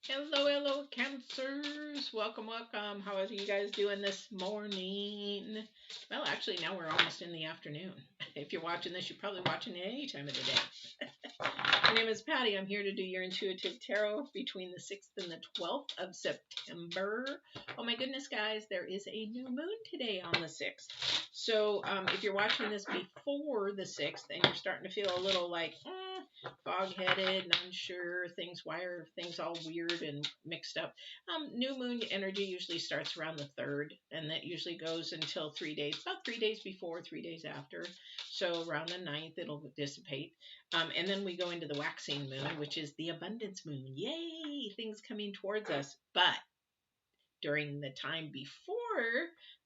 Hello, hello, Cancers. Welcome, welcome. How are you guys doing this morning? Well, actually, now we're almost in the afternoon. If you're watching this, you're probably watching it any time of the day. My name is Patty. I'm here to do your intuitive tarot between the 6th and the 12th of September. Oh my goodness, guys, there is a new moon today on the 6th. So if you're watching this before the 6th and you're starting to feel a little like fog-headed and unsure, why are things all weird and mixed up? New moon energy usually starts around the 3rd, and that usually goes until 3 days, about 3 days before, 3 days after. So around the 9th, it'll dissipate. And then we go into the waxing moon, which is the abundance moon. Yay! Things coming towards us. But during the time before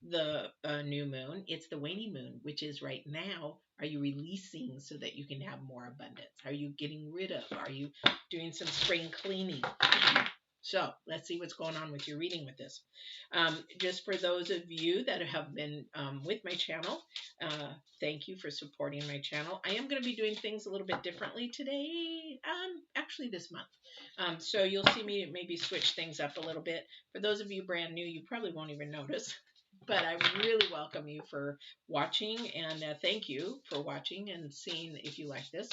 the new moon, it's the waning moon, which is right now. Are you releasing so that you can have more abundance? Are you getting rid of? Are you doing some spring cleaning? So let's see what's going on with your reading with this. Just for those of you that have been with my channel, thank you for supporting my channel. I am going to be doing things a little bit differently today, actually this month. So you'll see me maybe switch things up a little bit. For those of you brand new, you probably won't even notice. But I really welcome you for watching, and thank you for watching and seeing if you like this.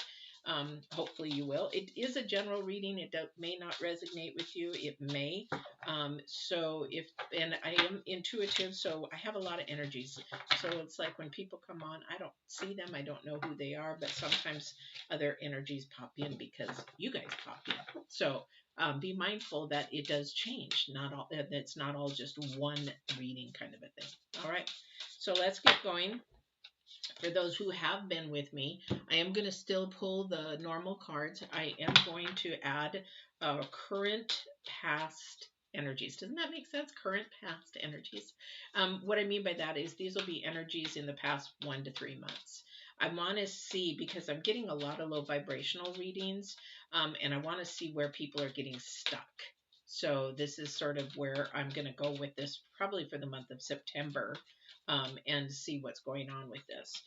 Hopefully you will. It is a general reading. It may not resonate with you. It may. And I am intuitive, so I have a lot of energies. So it's like when people come on, I don't see them. I don't know who they are, but sometimes other energies pop in because you guys pop in. So be mindful that it does change. Not all. It's not all just one reading kind of a thing. All right. So let's get going. For those who have been with me, I am going to still pull the normal cards. I am going to add current past energies. Doesn't that make sense? Current past energies. What I mean by that is these will be energies in the past 1 to 3 months. I want to see, because I'm getting a lot of low vibrational readings, and I want to see where people are getting stuck. So this is sort of where I'm going to go with this, probably for the month of September, and see what's going on with this.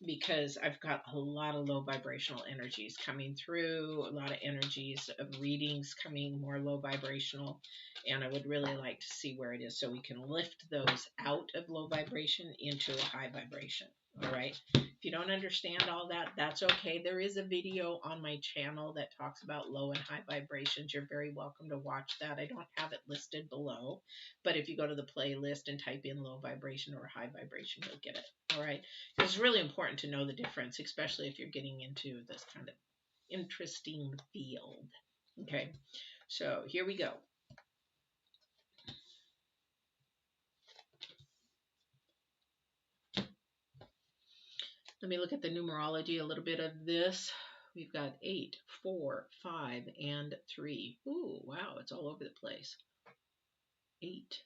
Because I've got a lot of low vibrational energies coming through, a lot of energies of readings coming more low vibrational, and I would really like to see where it is so we can lift those out of low vibration into a high vibration. All right. If you don't understand all that, that's okay. There is a video on my channel that talks about low and high vibrations. You're very welcome to watch that. I don't have it listed below, but if you go to the playlist and type in low vibration or high vibration, you'll get it. All right. It's really important to know the difference, especially if you're getting into this kind of interesting field. Okay. So here we go. Let me look at the numerology, a little bit of this. We've got 8, 4, 5, and 3. Ooh, wow, it's all over the place. 8,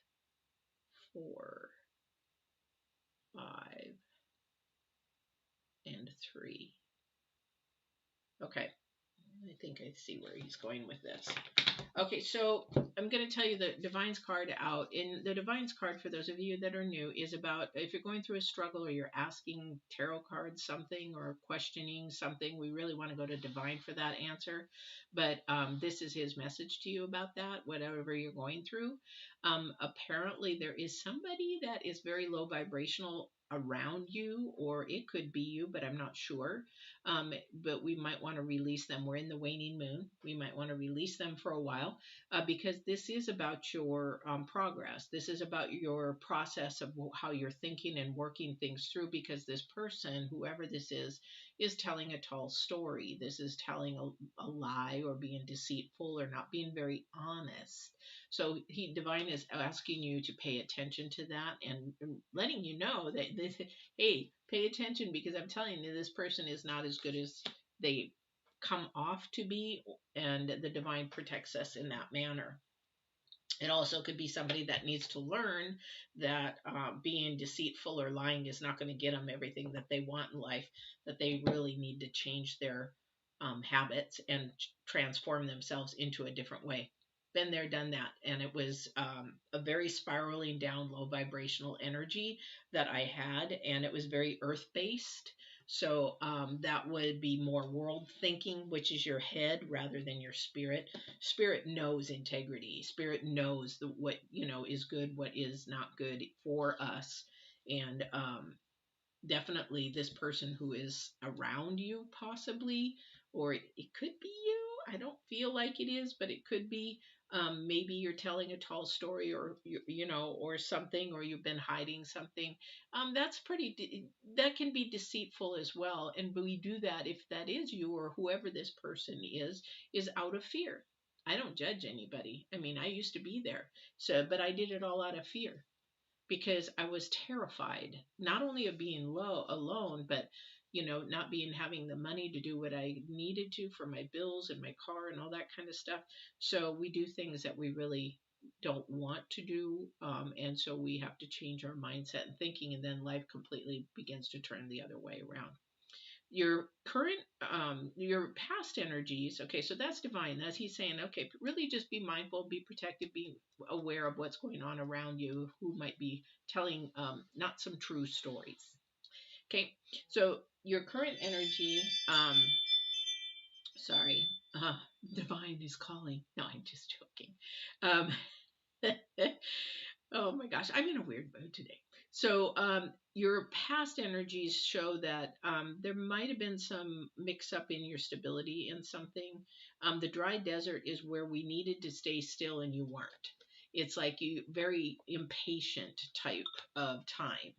4, 5, and 3. Okay, I think I see where he's going with this. Okay, so I'm going to tell you the Divine's card out. In the Divine's card, for those of you that are new, is about if you're going through a struggle or you're asking tarot cards something or questioning something, we really want to go to Divine for that answer. But this is his message to you about that, whatever you're going through. Apparently, there is somebody that is very low vibrational around you, or it could be you, but I'm not sure. But we might want to release them. We're in the waning moon. We might want to release them for a while because this is about your progress. This is about your process of how you're thinking and working things through, because this person, whoever this is telling a tall story. This is telling a lie or being deceitful or not being very honest. So Divine is asking you to pay attention to that and letting you know that this, hey, pay attention, because I'm telling you, this person is not as good as they come off to be, and the Divine protects us in that manner. It also could be somebody that needs to learn that being deceitful or lying is not going to get them everything that they want in life, that they really need to change their habits and transform themselves into a different way. Been there, done that. And it was a very spiraling down low vibrational energy that I had, and it was very earth based. So that would be more world thinking, which is your head rather than your spirit. Spirit knows integrity. Spirit knows what is good, what is not good for us, and definitely this person who is around you, possibly, or it could be you. I don't feel like it is, but it could be. Maybe you're telling a tall story, or or something, or you've been hiding something. That's that can be deceitful as well, and we do that if that is you or whoever this person is out of fear. I don't judge anybody. I mean, I used to be there, so but I did it all out of fear because I was terrified not only of being alone, but not being having the money to do what I needed to for my bills and my car and all that kind of stuff. So we do things that we really don't want to do, and so we have to change our mindset and thinking, and then life completely begins to turn the other way around. Your current your past energies, okay, so that's divine. That's he's saying, okay, really just be mindful, be protective, be aware of what's going on around you, who might be telling not some true stories. Okay, so your current energy, sorry, divine is calling. No, I'm just joking. um Oh my gosh, I'm in a weird mood today. So, your past energies show that there might have been some mix up in your stability in something. The dry desert is where we needed to stay still and you weren't. It's like you very impatient type of time.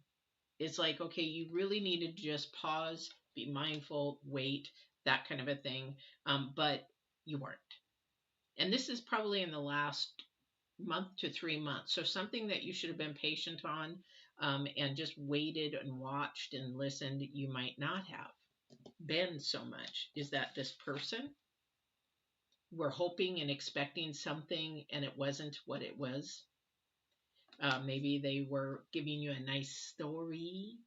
It's like, okay, you really needed to just pause, be mindful, wait, that kind of a thing. But you weren't. And this is probably in the last month to 3 months. So something that you should have been patient on, and just waited and watched and listened, you might not have been so much. Is that this person were hoping and expecting something and it wasn't what it was? Maybe they were giving you a nice story.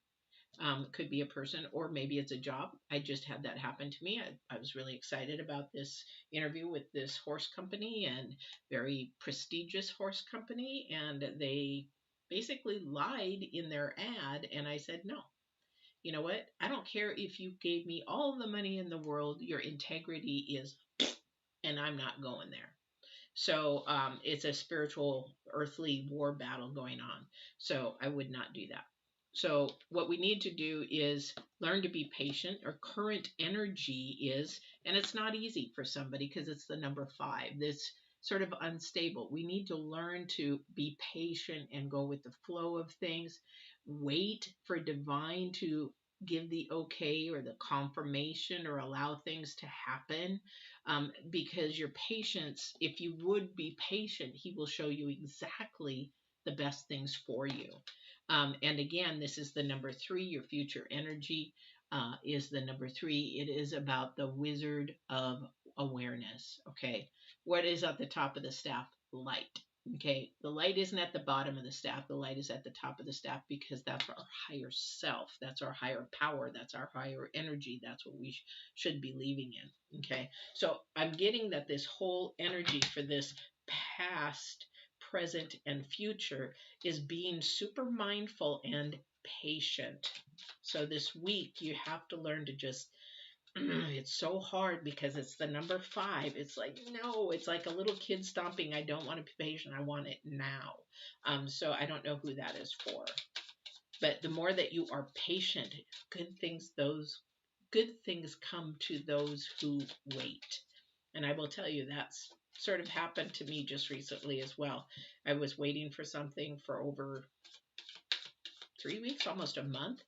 Could be a person, or maybe it's a job. I just had that happen to me. I was really excited about this interview with this horse company, and very prestigious horse company, and they basically lied in their ad. And I said, no, you know what? I don't care if you gave me all the money in the world, your integrity is, and I'm not going there. So it's a spiritual, earthly war battle going on. So I would not do that. So what we need to do is learn to be patient. Our current energy is, and it's not easy for somebody because it's the number 5. This sort of unstable. We need to learn to be patient and go with the flow of things. Wait for divine to give the okay or the confirmation or allow things to happen, because your patience, if you would be patient, he will show you exactly the best things for you. And again, this is the number 3. Your future energy is the number 3. It is about the wizard of awareness. Okay. What is at the top of the staff? Light. Okay. The light isn't at the bottom of the staff. The light is at the top of the staff because that's our higher self. That's our higher power. That's our higher energy. That's what we should be leaving in. Okay. So I'm getting that this whole energy for this past, present, and future is being super mindful and patient. So this week you have to learn to just it's so hard because it's the number 5. It's like, no, it's like a little kid stomping. I don't want to be patient. I want it now. So I don't know who that is for. But the more that you are patient, good things come to those who wait. And I will tell you that's sort of happened to me just recently as well. I was waiting for something for over 3 weeks, almost a month.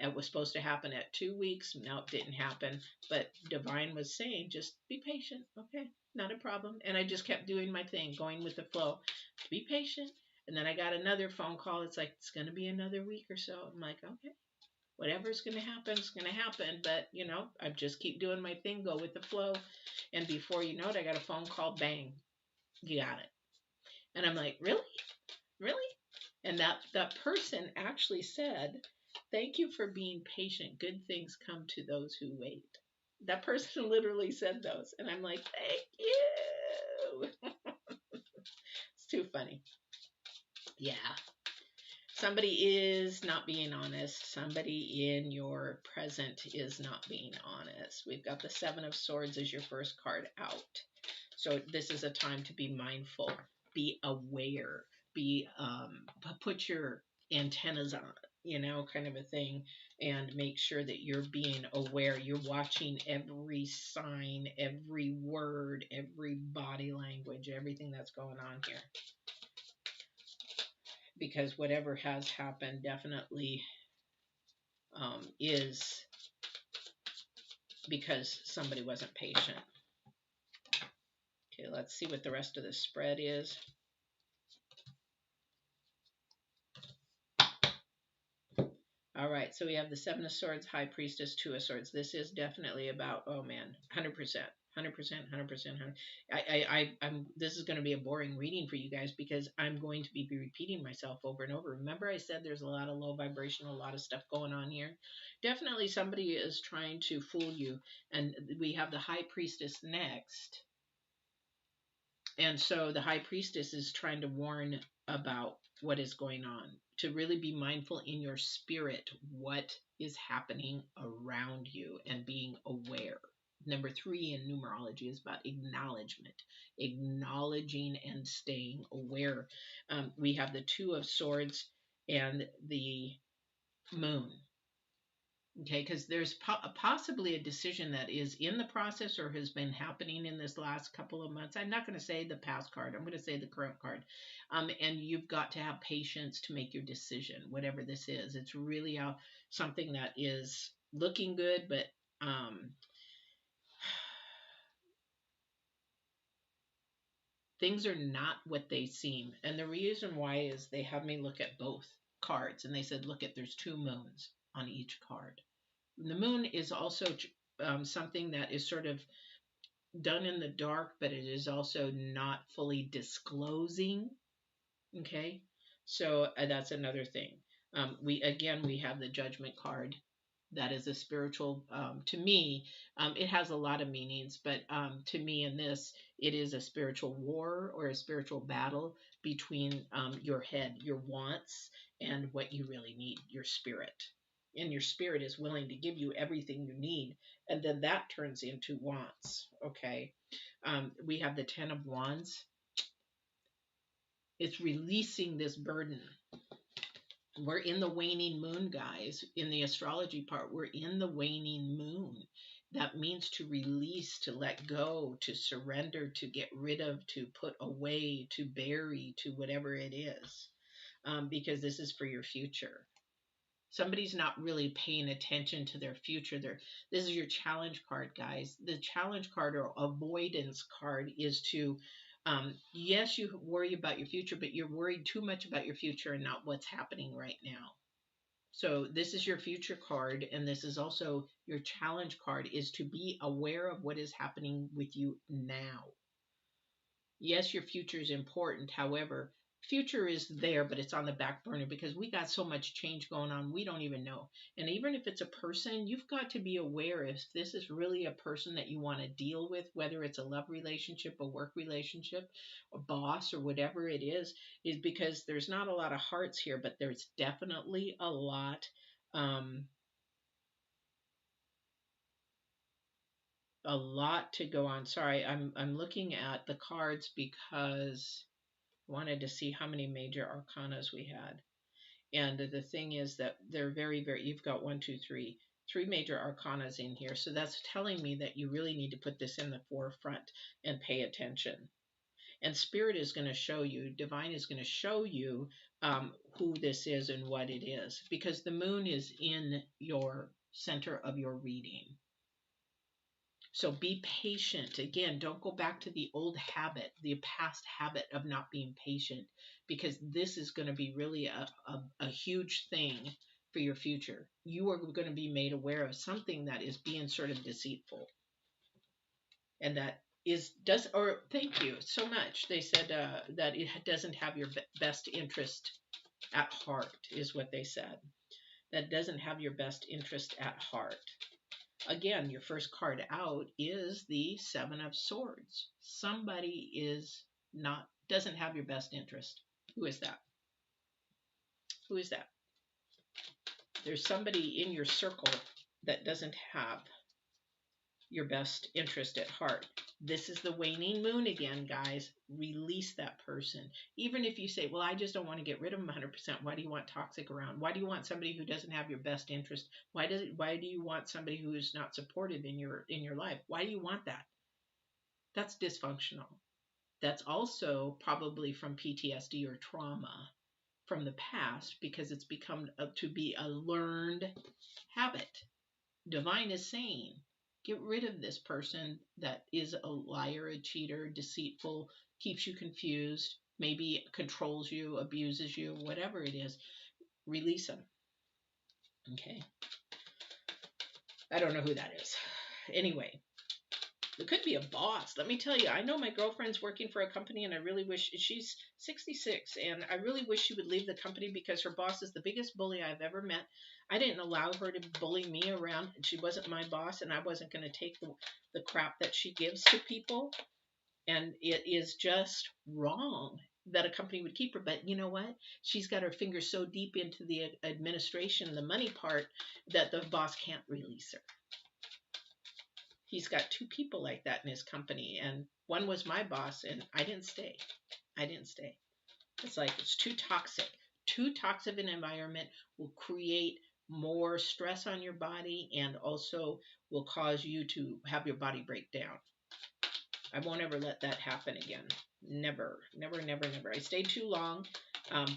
It was supposed to happen at 2 weeks. Now it didn't happen. But Divine was saying, just be patient. Okay, not a problem. And I just kept doing my thing, going with the flow. Be patient. And then I got another phone call. It's like, it's going to be another week or so. I'm like, okay, whatever's going to happen is going to happen. But, I just keep doing my thing, go with the flow. And before you know it, I got a phone call, bang, you got it. And I'm like, really? Really? And that person actually said, thank you for being patient. Good things come to those who wait. That person literally said those. And I'm like, thank you. It's too funny. Yeah. Somebody is not being honest. Somebody in your present is not being honest. We've got the Seven of Swords as your first card out. So this is a time to be mindful, be aware, be put your antennas on, you know, kind of a thing, and make sure that you're being aware. You're watching every sign, every word, every body language, everything that's going on here. Because whatever has happened definitely is because somebody wasn't patient. Okay, let's see what the rest of the spread is. All right, so we have the Seven of Swords, High Priestess, Two of Swords. This is definitely about, oh man, 100%, 100%. I'm. This is going to be a boring reading for you guys because I'm going to be repeating myself over and over. Remember, I said there's a lot of low vibration, a lot of stuff going on here. Definitely, somebody is trying to fool you, and we have the High Priestess next. And so the High Priestess is trying to warn about what is going on, to really be mindful in your spirit what is happening around you and being aware. Number 3 in numerology is about acknowledgement, acknowledging and staying aware. We have the Two of Swords and the Moon. Okay, because there's possibly a decision that is in the process or has been happening in this last couple of months. I'm not going to say the past card. I'm going to say the current card. And you've got to have patience to make your decision, whatever this is. It's really something that is looking good, but things are not what they seem. And the reason why is they have me look at both cards. And they said, look at, there's 2 moons on each card. The moon is also something that is sort of done in the dark, but it is also not fully disclosing. Okay, so that's another thing. We have the Judgment card. That is a spiritual. To me, it has a lot of meanings, but to me, in this, it is a spiritual war or a spiritual battle between your head, your wants, and what you really need, your spirit. And your spirit is willing to give you everything you need, and then that turns into wants. Okay, we have the Ten of Wands. It's releasing this burden. We're in the waning moon, guys. In the astrology part, we're in the waning moon. That means to release, to let go, to surrender, to get rid of, to put away, to bury, to whatever it is. Because this is for your future. Somebody's not really paying attention to their future. This is your challenge card, guys. The challenge card or avoidance card is to, yes, you worry about your future, but you're worried too much about your future and not what's happening right now. So this is your future card, and this is also your challenge card, is to be aware of what is happening with you now. Yes, your future is important. However, future is there, but it's on the back burner because we got so much change going on. We don't even know. And even if it's a person, you've got to be aware if this is really a person that you want to deal with, whether it's a love relationship, a work relationship, a boss, or whatever it is because there's not a lot of hearts here, but there's definitely a lot. A lot to go on. Sorry, I'm looking at the cards because wanted to see how many major arcanas we had. And the thing is that they're very, very, you've got 1, 2, 3, 3 major arcanas in here. So that's telling me that you really need to put this in the forefront and pay attention. And Spirit is going to show you, Divine is going to show you who this is and what it is. Because the moon is in your center of your reading. So be patient. Again, don't go back to the old habit, the past habit of not being patient, because this is going to be really a huge thing for your future. You are going to be made aware of something that is being sort of deceitful. And that thank you so much. They said that it doesn't have your best interest at heart, is what they said. That doesn't have your best interest at heart. Again, your first card out is the Seven of Swords. Somebody doesn't have your best interest. Who is that? Who is that? There's somebody in your circle that doesn't have your best interest at heart. This is the waning moon again, guys. Release that person. Even if you say, well, I just don't want to get rid of them 100%. Why do you want toxic around? Why do you want somebody who doesn't have your best interest? Why do you want somebody who is not supportive in your life? Why do you want that? That's dysfunctional. That's also probably from PTSD or trauma from the past, because it's become to be a learned habit. Divine is saying, get rid of this person that is a liar, a cheater, deceitful, keeps you confused, maybe controls you, abuses you, whatever it is. Release them. Okay. I don't know who that is. Anyway, it could be a boss. Let me tell you, I know my girlfriend's working for a company, and I really wish, she's 66, and I really wish she would leave the company because her boss is the biggest bully I've ever met. I didn't allow her to bully me around. She wasn't my boss, and I wasn't going to take the crap that she gives to people. And it is just wrong that a company would keep her. But you know what? She's got her fingers so deep into the administration, the money part, that the boss can't release her. He's got 2 people like that in his company, and one was my boss, and I didn't stay. It's like, it's too toxic. Too toxic an environment will create more stress on your body, and also will cause you to have your body break down. I won't ever let that happen again. Never, never, never, never. I stayed too long,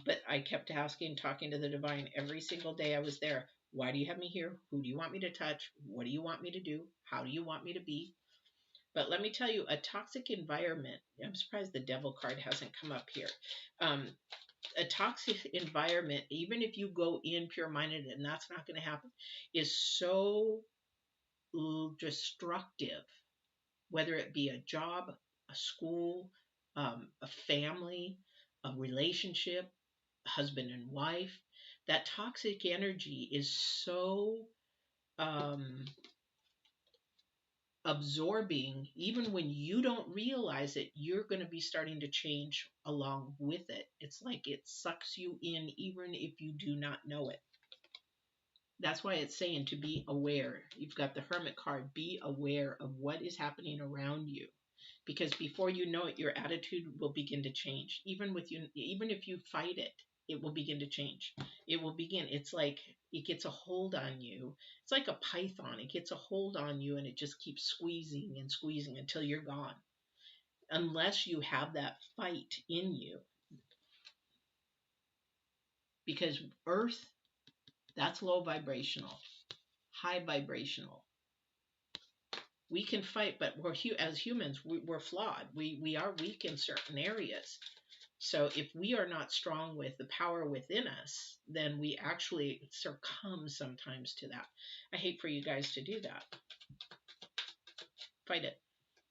but I kept asking, talking to the divine every single day I was there. Why do you have me here? Who do you want me to touch? What do you want me to do? How do you want me to be? But let me tell you, a toxic environment, I'm surprised the devil card hasn't come up here. A toxic environment, even if you go in pure-minded, and that's not going to happen, is so destructive, whether it be a job, a school, a family, a relationship, husband and wife. That toxic energy is so absorbing. Even when you don't realize it, you're going to be starting to change along with it. It's like it sucks you in even if you do not know it. That's why it's saying to be aware. You've got the Hermit card. Be aware of what is happening around you, because before you know it, your attitude will begin to change. Even if you fight it, it will begin to change. It will begin. It's like it gets a hold on you. It's like a python. It gets a hold on you, and it just keeps squeezing and squeezing until you're gone. Unless you have that fight in you. Because Earth, that's low vibrational. High vibrational. We can fight, but as humans, we're flawed. We are weak in certain areas. So if we are not strong with the power within us, then we actually succumb sometimes to that. I hate for you guys to do that. Fight it.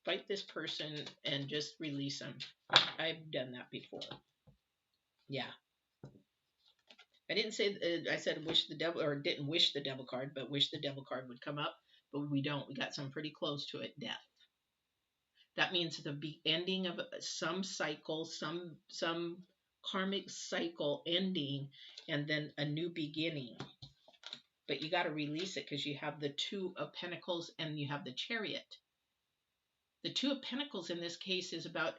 Fight this person and just release them. I've done that before. Yeah. I didn't say, I said wish the devil, or didn't wish the devil card, but wish the devil card would come up. But we don't. We got some pretty close to it. Death. That means the ending of some cycle, some karmic cycle ending, and then a new beginning. But you got to release it, because you have the 2 of Pentacles and you have the Chariot. The 2 of Pentacles in this case is about,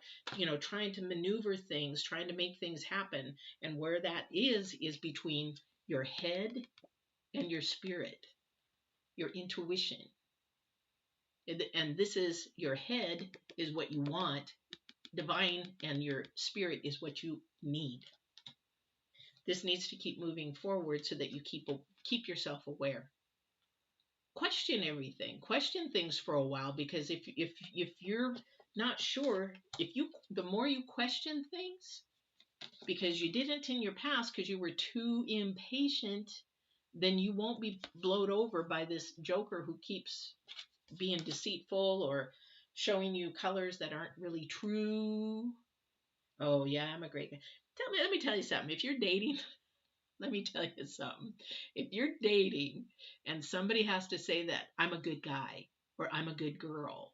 trying to maneuver things, trying to make things happen. And where that is between your head and your spirit, your intuition. And this is your head is what you want, divine, and your spirit is what you need. This needs to keep moving forward so that you keep yourself aware. Question everything. Question things for a while, because if you're not sure, the more you question things, because you didn't in your past because you were too impatient, then you won't be blown over by this joker who keeps being deceitful or showing you colors that aren't really true. Oh yeah, I'm a great guy. Let me tell you something. If you're dating, let me tell you something. If you're dating and somebody has to say that I'm a good guy or I'm a good girl,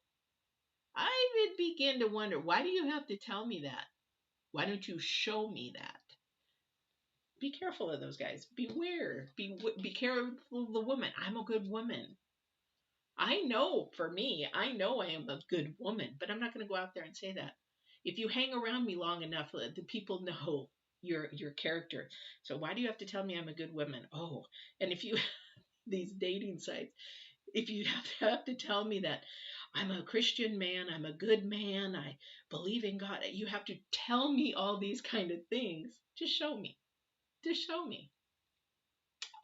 I would begin to wonder, why do you have to tell me that? Why don't you show me that? Be careful of those guys. Beware. Be careful of the woman. I'm a good woman. I know for me, I know I am a good woman, but I'm not going to go out there and say that. If you hang around me long enough, the people know your character. So why do you have to tell me I'm a good woman? Oh, and if you these dating sites, if you have to tell me that I'm a Christian man, I'm a good man, I believe in God, you have to tell me all these kind of things. Just show me. Just show me.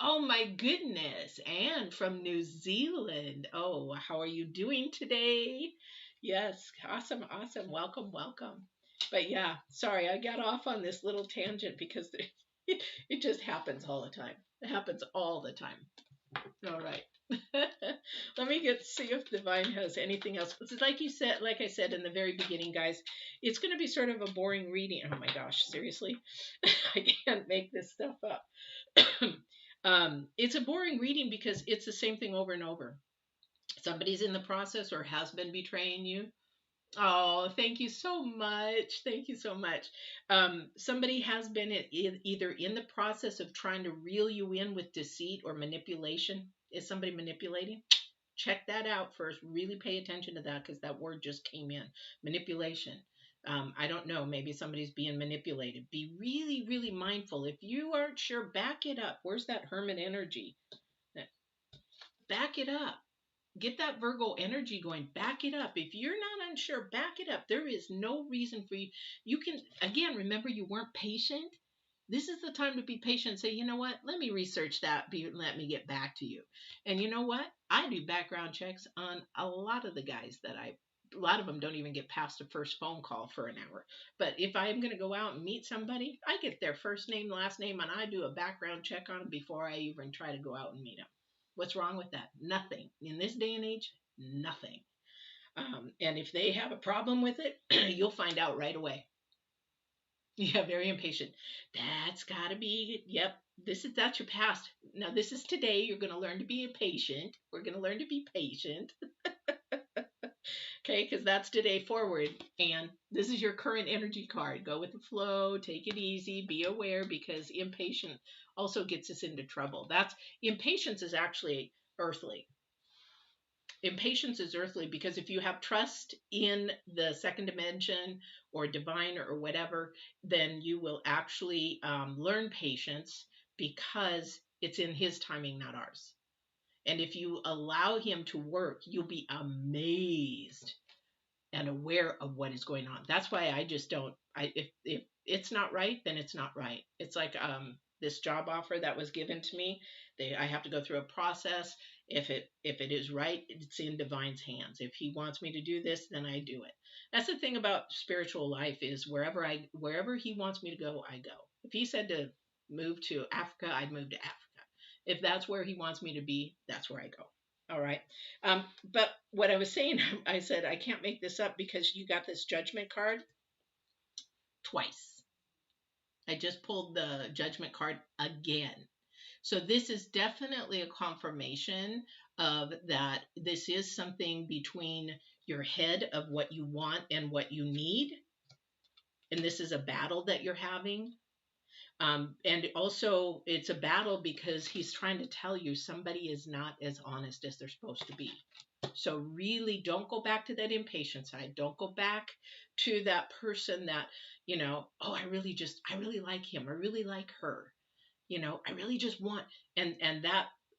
Oh my goodness. Anne from New Zealand. Oh, how are you doing today? Yes, awesome, awesome. Welcome, welcome. But yeah, sorry, I got off on this little tangent because it just happens all the time. It happens all the time. All right. Let me see if Divine has anything else. Like you said, like I said in the very beginning, guys, it's going to be sort of a boring reading. Oh my gosh, seriously? I can't make this stuff up. It's a boring reading because it's the same thing over and over. Somebody's in the process or has been betraying you. Oh, thank you so much. Thank you so much. Somebody has been either in the process of trying to reel you in with deceit or manipulation. Is somebody manipulating? Check that out first. Really pay attention to that because that word just came in. Manipulation. I don't know. Maybe somebody's being manipulated. Be really, really mindful. If you aren't sure, back it up. Where's that hermit energy? Back it up. Get that Virgo energy going. Back it up. If you're not unsure, back it up. There is no reason for you. You can, again, remember you weren't patient. This is the time to be patient. Say, you know what? Let me research that. Let me get back to you. And you know what? I do background checks on a lot of the guys that a lot of them don't even get past the first phone call for an hour. But if I'm going to go out and meet somebody, I get their first name, last name, and I do a background check on them before I even try to go out and meet them. What's wrong with that? Nothing. In this day and age, nothing. And if they have a problem with it, you'll find out right away. Yeah, very impatient. That's got to be, yep, that's your past. Now, this is today. You're going to learn to be patient. We're going to learn to be patient. Okay, because that's today forward. And this is your current energy card. Go with the flow. Take it easy. Be aware because impatient also gets us into trouble. Impatience is actually earthly. Impatience is earthly because if you have trust in the second dimension or divine or whatever, then you will actually learn patience because it's in his timing, not ours. And if you allow him to work, you'll be amazed and aware of what is going on. That's why I just don't. If it's not right, then it's not right. It's like this job offer that was given to me. I have to go through a process. If it is right, it's in Divine's hands. If he wants me to do this, then I do it. That's the thing about spiritual life is wherever he wants me to go, I go. If he said to move to Africa, I'd move to Africa. If that's where he wants me to be, that's where I go. All right. But what I was saying, I said, I can't make this up because you got this judgment card twice. I just pulled the judgment card again. So this is definitely a confirmation of that. This is something between your head of what you want and what you need. And this is a battle that you're having. And also it's a battle because he's trying to tell you somebody is not as honest as they're supposed to be. So really don't go back to that impatient side. Don't go back to that person that, oh, I really like him. I really like her. I really just want, and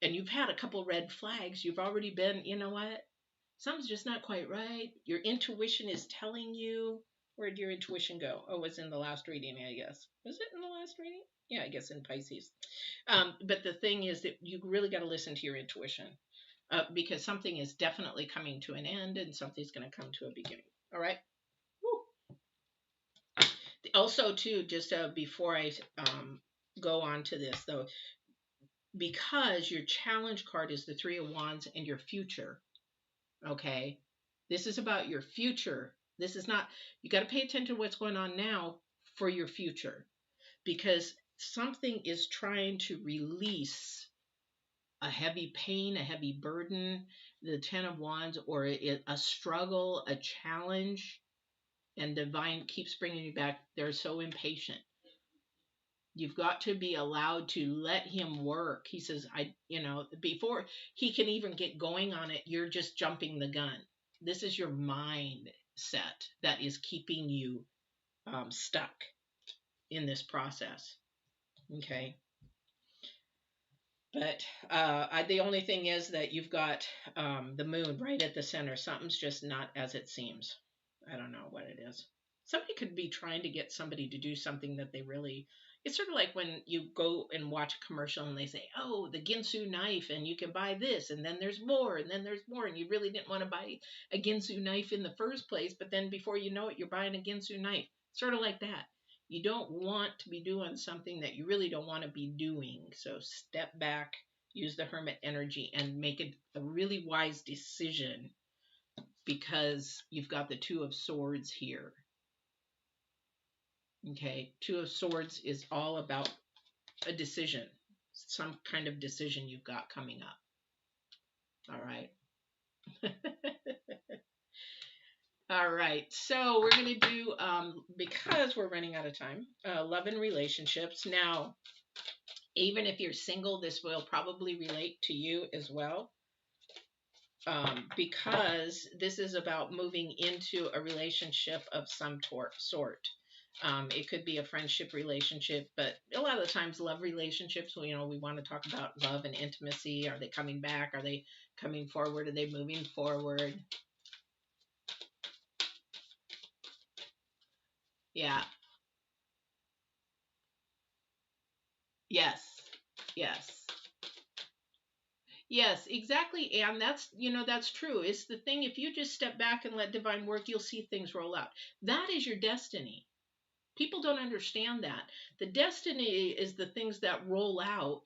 you've had a couple red flags. You've already been, you know what? Something's just not quite right. Your intuition is telling you. Where'd your intuition go? Oh, it was in the last reading, I guess. Was it in the last reading? Yeah, I guess in Pisces. But the thing is that you really got to listen to your intuition because something is definitely coming to an end and something's going to come to a beginning. All right? Woo. Also, too, just before I go on to this, though, because your challenge card is the Three of Wands and your future, okay? This is about your future. This is not, you got to pay attention to what's going on now for your future because something is trying to release a heavy pain, a heavy burden, the Ten of Wands, or a struggle, a challenge, and Divine keeps bringing you back. They're so impatient. You've got to be allowed to let him work. He says, before he can even get going on it, you're just jumping the gun. This is your mindset that is keeping you stuck in this process. Okay. But the only thing is that you've got the moon right at the center. Something's just not as it seems. I don't know what it is. Somebody could be trying to get somebody to do something that they really. It's sort of like when you go and watch a commercial and they say, oh, the Ginsu knife, and you can buy this, and then there's more, and then there's more, and you really didn't want to buy a Ginsu knife in the first place, but then before you know it, you're buying a Ginsu knife. Sort of like that. You don't want to be doing something that you really don't want to be doing. So step back, use the hermit energy, and make a really wise decision, because you've got the Two of Swords here. Okay, Two of Swords is all about a decision, some kind of decision you've got coming up. All right. All right, so we're going to do, because we're running out of time, love and relationships. Now, even if you're single, this will probably relate to you as well, because this is about moving into a relationship of some sort. It could be a friendship relationship, but a lot of the times love relationships, we want to talk about love and intimacy. Are they coming back? Are they coming forward? Are they moving forward? Yeah. Yes. Yes. Yes, exactly. And that's true. It's the thing. If you just step back and let divine work, you'll see things roll out. That is your destiny. People don't understand that. The destiny is the things that roll out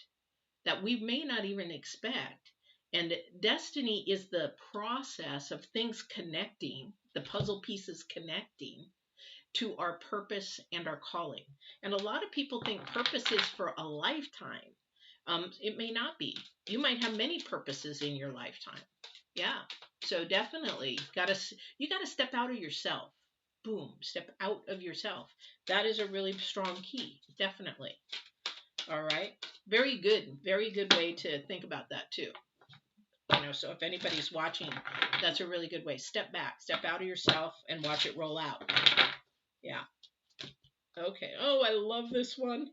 that we may not even expect. And destiny is the process of things connecting, the puzzle pieces connecting to our purpose and our calling. And a lot of people think purpose is for a lifetime. It may not be. You might have many purposes in your lifetime. Yeah. So definitely you gotta step out of yourself. Boom. Step out of yourself. That is a really strong key. Definitely. All right. Very good. Very good way to think about that too. So if anybody's watching, that's a really good way. Step back, step out of yourself, and watch it roll out. Yeah. Okay. Oh, I love this one.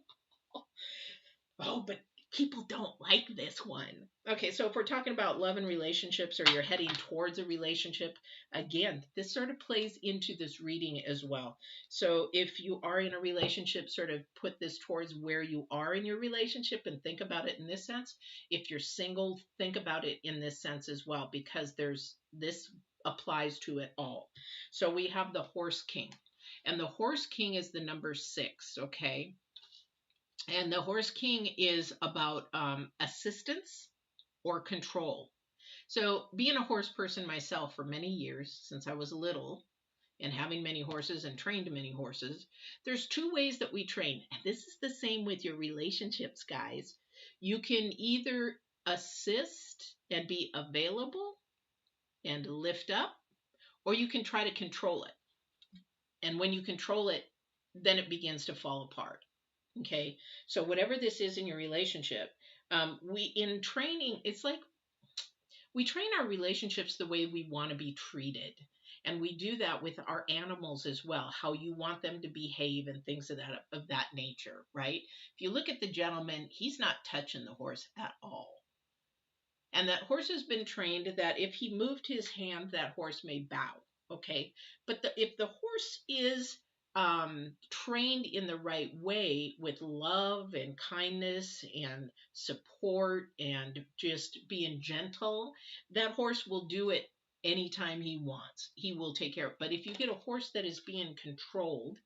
Oh, but people don't like this one. Okay, so if we're talking about love and relationships, or you're heading towards a relationship, again, this sort of plays into this reading as well. So if you are in a relationship, sort of put this towards where you are in your relationship and think about it in this sense. If you're single, think about it in this sense as well, because this applies to it all. So we have the Horse King, and the Horse King is the number 6, okay? And the Horse King is about assistance or control. So being a horse person myself for many years, since I was little, and having many horses and trained many horses, there's 2 ways that we train. And this is the same with your relationships, guys. You can either assist and be available and lift up, or you can try to control it. And when you control it, then it begins to fall apart. Okay, so whatever this is in your relationship, in training, it's like we train our relationships the way we want to be treated. And we do that with our animals as well, how you want them to behave and things of that nature, right? If you look at the gentleman, he's not touching the horse at all. And that horse has been trained that if he moved his hand, that horse may bow. Okay, but if the horse is trained in the right way with love and kindness and support and just being gentle, that horse will do it anytime he wants. He will take care of it. But if you get a horse that is being controlled,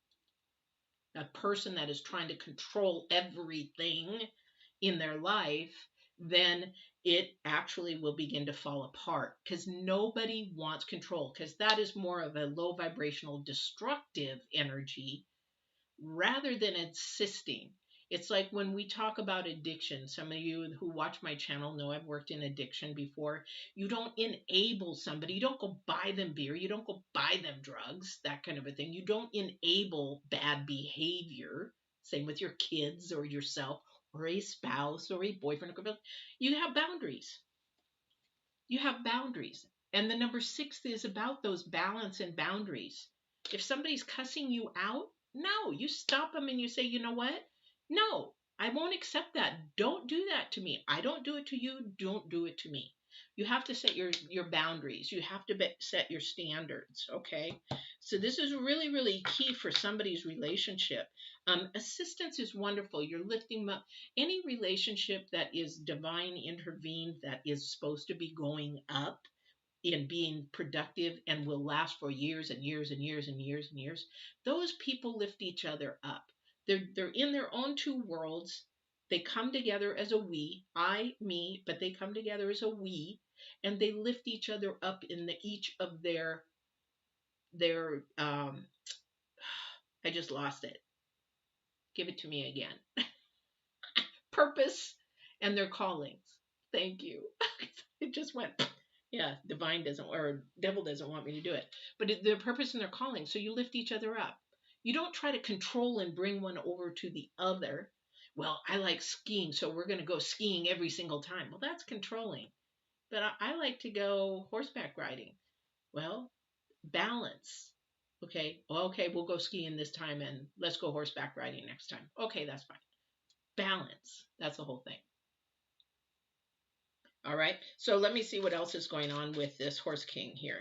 a person that is trying to control everything in their life, then it actually will begin to fall apart, because nobody wants control, because that is more of a low vibrational destructive energy rather than assisting. It's like when we talk about addiction, some of you who watch my channel know I've worked in addiction before. You don't enable somebody. You don't go buy them beer. You don't go buy them drugs, that kind of a thing. You don't enable bad behavior. Same with your kids or yourself or a spouse or a boyfriend or girlfriend. You have boundaries. You have boundaries. And the number 6 is about those balance and boundaries. If somebody's cussing you out, no, you stop them and you say, you know what? No, I won't accept that. Don't do that to me. I don't do it to you. Don't do it to me. You have to set your boundaries. You have to set your standards. Okay. So this is really, really key for somebody's relationship. Assistance is wonderful. You're lifting them up. Any relationship that is divine intervened, that is supposed to be going up in being productive and will last for years and years and years and years and years, those people lift each other up. They're in their own two worlds. They come together as a we, I, me, but they come together as a we, and they lift each other up in each of their I just lost it. Give it to me again. Purpose and their callings. Thank you. It just went. Yeah, divine doesn't, or devil doesn't want me to do it. But their purpose and their calling. So you lift each other up. You don't try to control and bring one over to the other. Well, I like skiing, so we're going to go skiing every single time. Well, that's controlling. But I like to go horseback riding. Well, balance. Okay, okay, we'll go skiing this time and let's go horseback riding next time. Okay, that's fine. Balance. That's the whole thing. All right, so let me see what else is going on with this horse king here.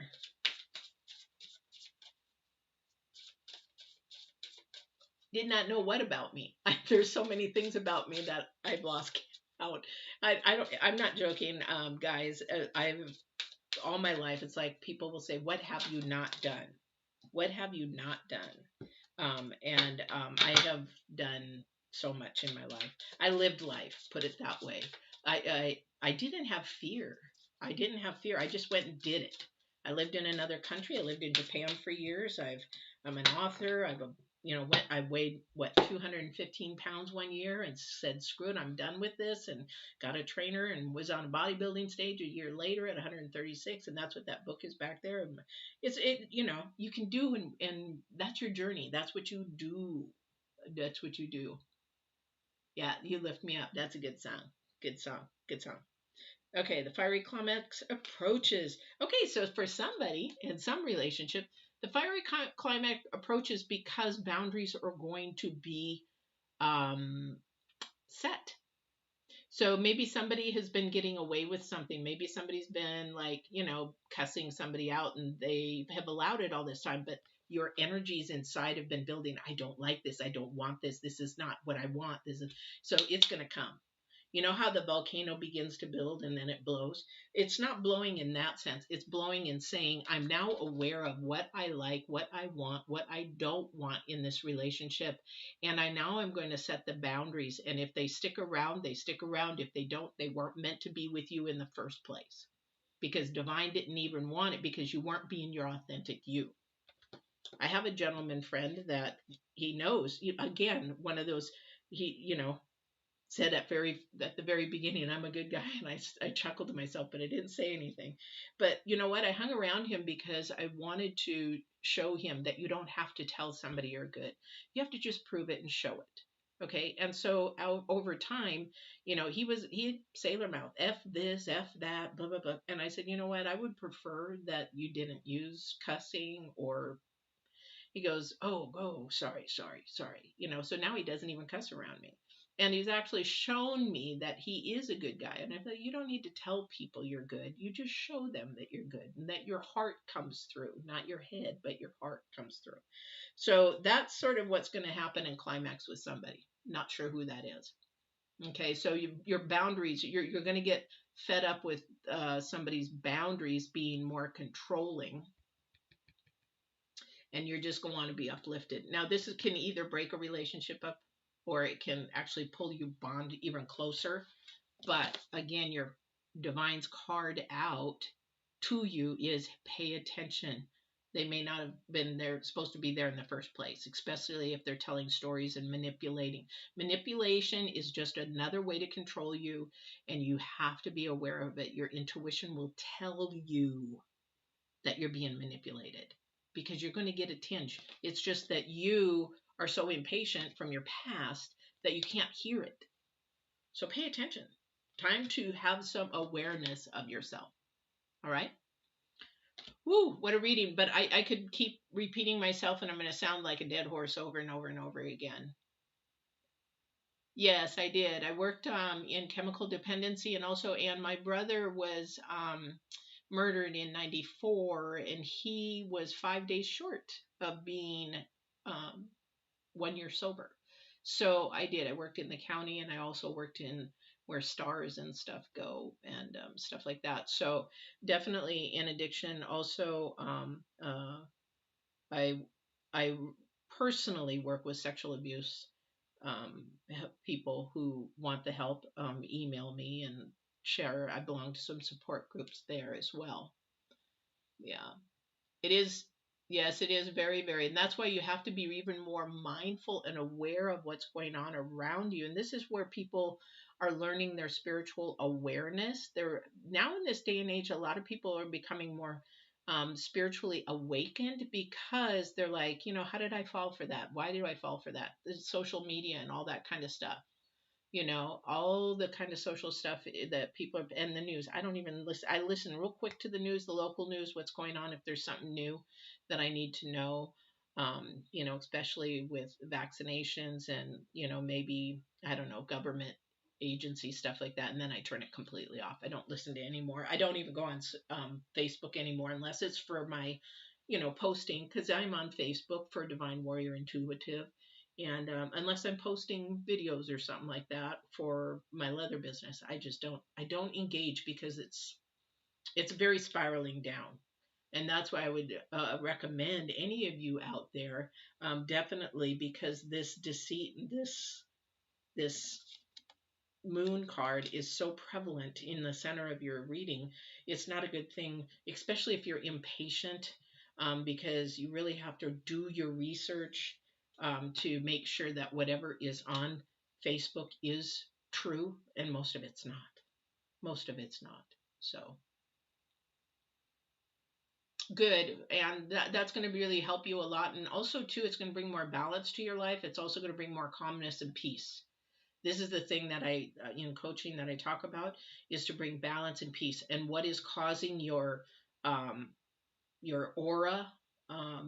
Did not know what about me. There's so many things about me that I've lost count. I'm not joking, guys. I've all my life. It's like people will say, "What have you not done? What have you not done?" I have done so much in my life. I lived life, put it that way. I didn't have fear. I didn't have fear. I just went and did it. I lived in another country. I lived in Japan for years. I'm an author. I weighed 215 pounds one year and said, screw it, I'm done with this, and got a trainer and was on a bodybuilding stage a year later at 136, and that's what that book is back there. You can do, and that's your journey. That's what you do. That's what you do. Yeah, you lift me up. That's a good song. Good song. Good song. Okay, the fiery climax approaches. Okay, so for somebody in some relationship, the fiery climax approaches because boundaries are going to be set. So maybe somebody has been getting away with something. Maybe somebody's been cussing somebody out and they have allowed it all this time, but your energies inside have been building. I don't like this. I don't want this. This is not what I want. So it's going to come. You know how the volcano begins to build and then it blows? It's not blowing in that sense. It's blowing in saying, I'm now aware of what I like, what I want, what I don't want in this relationship. And I'm going to set the boundaries. And if they stick around, they stick around. If they don't, they weren't meant to be with you in the first place. Because divine didn't even want it, because you weren't being your authentic you. I have a gentleman friend that he knows, again, one of those, said at the very beginning, I'm a good guy, and I chuckled to myself, but I didn't say anything. But you know what? I hung around him because I wanted to show him that you don't have to tell somebody you're good. You have to just prove it and show it. Okay. And so over time, he'd sailor mouth, F this, F that, blah, blah, blah. And I said, you know what? I would prefer that you didn't use cussing. Or he goes, oh, sorry. So now he doesn't even cuss around me. And he's actually shown me that he is a good guy. And I thought, you don't need to tell people you're good. You just show them that you're good and that your heart comes through, not your head, but your heart comes through. So that's sort of what's going to happen in climax with somebody. Not sure who that is. Okay, so your boundaries, you're going to get fed up with somebody's boundaries being more controlling. And you're just going to want to be uplifted. Now, this can either break a relationship up, or it can actually pull you bond even closer. But again, your divine's card out to you is pay attention. They may not have been there, supposed to be there in the first place, especially if they're telling stories and manipulating. Manipulation is just another way to control you, and you have to be aware of it. Your intuition will tell you that you're being manipulated, because you're going to get a tinge. It's just that you are so impatient from your past that you can't hear it. So pay attention. Time to have some awareness of yourself. All right. Woo, what a reading. But I could keep repeating myself and I'm going to sound like a dead horse over and over and over again. Yes, I did. I worked in chemical dependency and my brother was murdered in 94 and he was 5 days short of being um, 1 year sober. So I did. I worked in the county and I also worked in where stars and stuff go and stuff like that. So definitely in addiction. Also, I I personally work with sexual abuse people who want the help. Email me and share. I belong to some support groups there as well. Yeah. It is, yes, it is very, very, and that's why you have to be even more mindful and aware of what's going on around you. And this is where people are learning their spiritual awareness. They're now in this day and age, a lot of people are becoming more spiritually awakened because they're like, how did I fall for that? Why did I fall for that? The social media and all that kind of stuff, all the kind of social stuff that people are, and the news. I don't even listen. I listen real quick to the news, the local news, what's going on, if there's something new that I need to know, especially with vaccinations and, maybe, I don't know, government agency stuff like that. And then I turn it completely off. I don't listen to anymore. I don't even go on Facebook anymore unless it's for my, posting, because I'm on Facebook for Divine Warrior Intuitive, and unless I'm posting videos or something like that for my leather business, I don't engage because it's very spiraling down. And that's why I would recommend any of you out there, definitely, because this deceit, this moon card is so prevalent in the center of your reading. It's not a good thing, especially if you're impatient, because you really have to do your research to make sure that whatever is on Facebook is true, and most of it's not. Most of it's not. So good, and that's going to really help you a lot. And also, too, it's going to bring more balance to your life. It's also going to bring more calmness and peace. This is the thing that in coaching that I talk about, is to bring balance and peace. And what is causing um, your aura,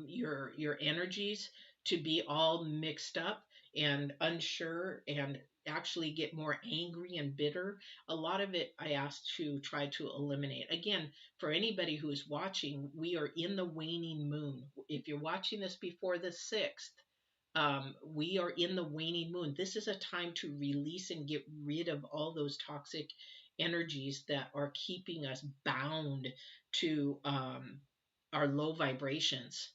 your energies to be all mixed up and unsure and actually get more angry and bitter. A lot of it I ask to try to eliminate. Again, for anybody who is watching, we are in the waning moon. If you're watching this before the 6th, we are in the waning moon. This is a time to release and get rid of all those toxic energies that are keeping us bound to our low vibrations.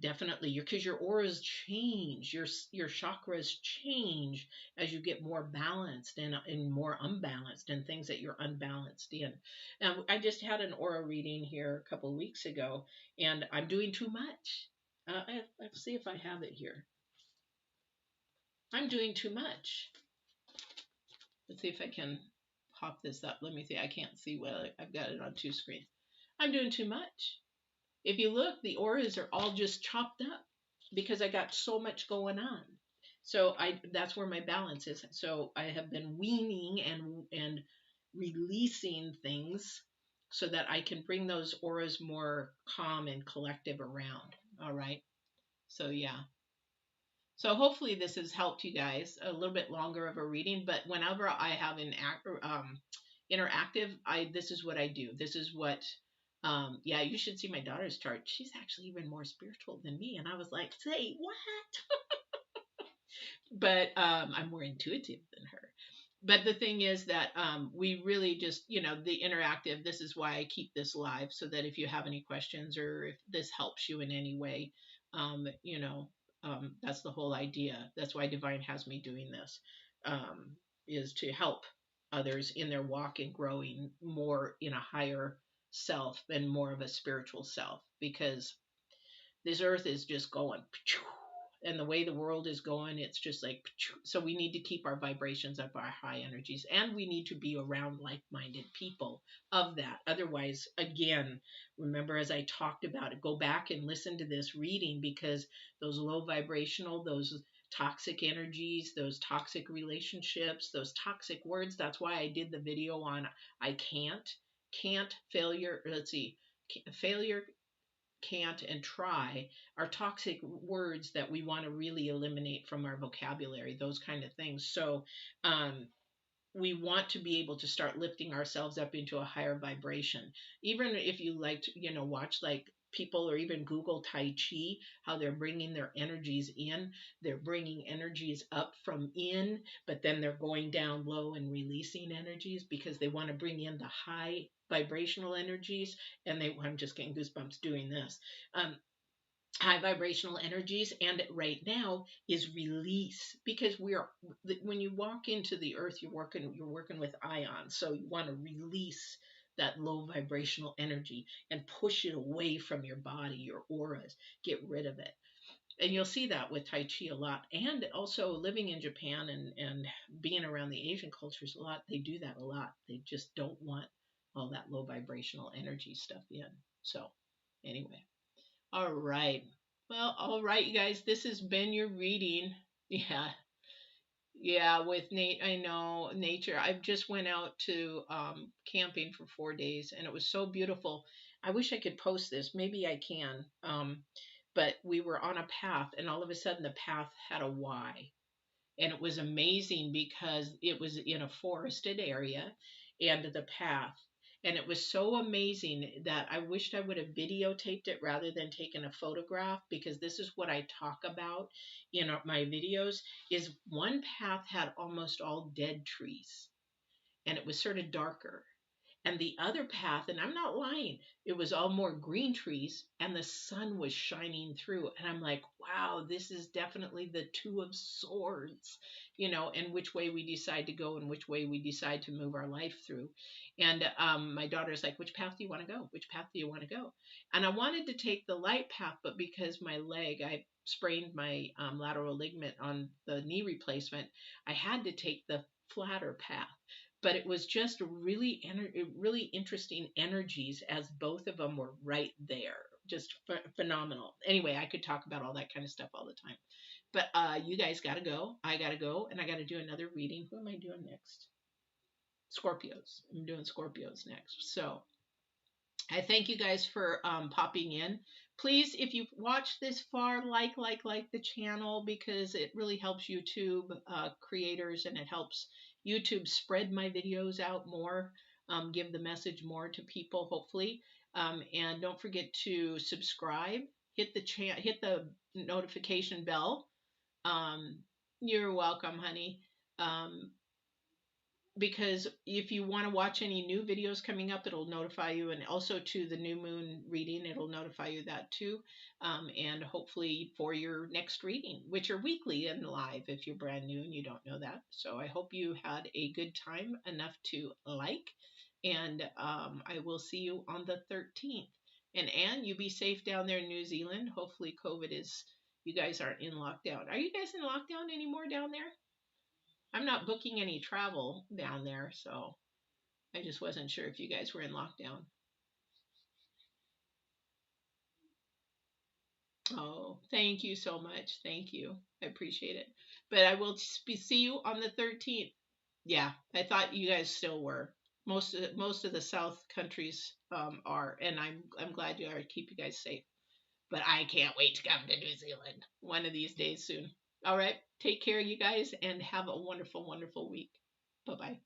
Definitely, because your auras change, your chakras change as you get more balanced and more unbalanced, and things that you're unbalanced in. And I just had an aura reading here a couple of weeks ago, and I'm doing too much. Let's see if I have it here. I'm doing too much. Let's see if I can pop this up. Let me see. I can't see well. I've got it on 2 screens. I'm doing too much. If you look, the auras are all just chopped up because I got so much going on. So that's where my balance is. So I have been weaning and releasing things so that I can bring those auras more calm and collective around. All right. So yeah. So hopefully this has helped you guys. A little bit longer of a reading, but whenever I have an interactive, this is what I do. This is what yeah, you should see my daughter's chart. She's actually even more spiritual than me, and I was like, say what? But I'm more intuitive than her. But the thing is that we really just, the interactive, this is why I keep this live, so that if you have any questions or if this helps you in any way, um, you know, that's the whole idea. That's why Divine has me doing this, is to help others in their walk and growing more in a higher self and more of a spiritual self, because this earth is just going and the way the world is going, it's just like, so we need to keep our vibrations up, our high energies, and we need to be around like-minded people of that. Otherwise, again, remember, as I talked about it, go back and listen to this reading, because those low vibrational, those toxic energies, those toxic relationships, those toxic words. That's why I did the video on I can't, failure, let's see, failure, can't, and try are toxic words that we want to really eliminate from our vocabulary, those kind of things. So we want to be able to start lifting ourselves up into a higher vibration. Even if you like to, watch like people, or even Google Tai Chi, how they're bringing their energies in. They're bringing energies up from in, but then they're going down low and releasing energies, because they want to bring in the high vibrational energies. And I'm just getting goosebumps doing this. High vibrational energies, and right now is release, because when you walk into the earth, you're working with ions, so you want to release that low vibrational energy and push it away from your body, your auras, get rid of it. And you'll see that with Tai Chi a lot, and also living in Japan and being around the Asian cultures a lot, they do that a lot. They just don't want all that low vibrational energy stuff in. So anyway. All right. Well, all right, you guys. This has been your reading. Yeah. Yeah, with Nate, I know nature. I just went out to camping for 4 days, and it was so beautiful. I wish I could post this. Maybe I can. But we were on a path, and all of a sudden the path had a Y, and it was amazing because it was in a forested area, and the path, and it was so amazing that I wished I would have videotaped it rather than taken a photograph, because this is what I talk about in my videos. Is one path had almost all dead trees, and it was sort of darker, and the other path, and I'm not lying, it was all more green trees, and the sun was shining through. And I'm like, wow, this is definitely the Two of Swords, and which way we decide to go and which way we decide to move our life through. And my daughter's like, which path do you want to go? Which path do you want to go? And I wanted to take the light path, but because my leg, I sprained my lateral ligament on the knee replacement, I had to take the flatter path. But it was just really really interesting energies, as both of them were right there, just phenomenal. Anyway, I could talk about all that kind of stuff all the time, but you guys gotta go, I gotta go, and I gotta do another reading. Who am I doing next? Scorpios. I'm doing Scorpios next. So I thank you guys for popping in. Please, if you've watched this far, like the channel, because it really helps YouTube creators, and it helps YouTube spread my videos out more, give the message more to people, hopefully. And don't forget to subscribe, hit the notification bell. Um, you're welcome, honey. Um, because if you want to watch any new videos coming up, it'll notify you, and also to the new moon reading, it'll notify you that too. And hopefully for your next reading, which are weekly and live if you're brand new and you don't know that. So I hope you had a good time, enough to like, and I will see you on the 13th. And Anne, you be safe down there in New Zealand. Hopefully you guys aren't in lockdown. Are you guys in lockdown anymore down there? I'm not booking any travel down there, so I just wasn't sure if you guys were in lockdown. Oh, thank you so much. Thank you. I appreciate it. But I will see you on the 13th. Yeah, I thought you guys still were. Most of the South countries are, and I'm glad you are. Keep you guys safe. But I can't wait to come to New Zealand one of these days soon. All right, take care, you guys, and have a wonderful, wonderful week. Bye bye.